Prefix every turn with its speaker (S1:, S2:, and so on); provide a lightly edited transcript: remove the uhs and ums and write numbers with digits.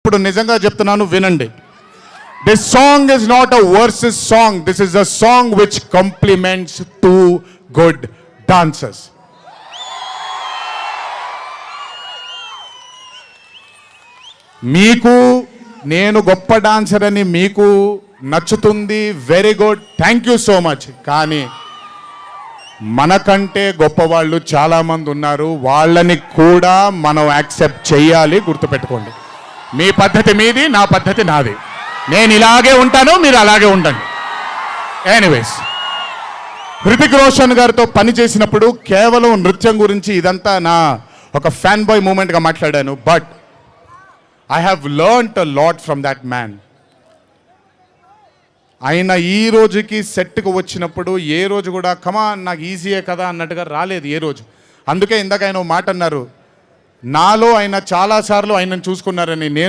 S1: ఇప్పుడు నిజంగా చెప్తున్నాను వినండి. This song is not a versus song, this is a song which compliments to good dancers. మీకు నేను గొప్ప డాన్సర్ అని మీకు నచ్చుతుంది, very good, thank you so much. కానీ మనకంటే గొప్పవాళ్ళు చాలామంది ఉన్నారు, వాళ్ళని కూడా మనం యాక్సెప్ట్ చేయాలి. గుర్తుపెట్టుకోండి, మీ పద్ధతి మీది, నా పద్ధతి నాది. నేను ఇలాగే ఉంటాను, మీరు అలాగే ఉండండి. ఎనీవేస్, హృతిక్ రోషన్ గారితో పని చేసినప్పుడు కేవలం నృత్యం గురించి ఇదంతా నా ఒక ఫ్యాన్ బాయ్ మూమెంట్గా మాట్లాడాను. But I have learned a lot from that man. ఆయన ఈ రోజుకి సెట్కి వచ్చినప్పుడు ఏ రోజు కూడా కమాన్ నాకు ఈజీయే కదా అన్నట్టుగా రాలేదు ఏ రోజు. అందుకే ఇందాక ఆయన మాట అన్నారు, నాలో ఆయన చాలాసార్లు ఆయనను చూసుకున్నారని. నేను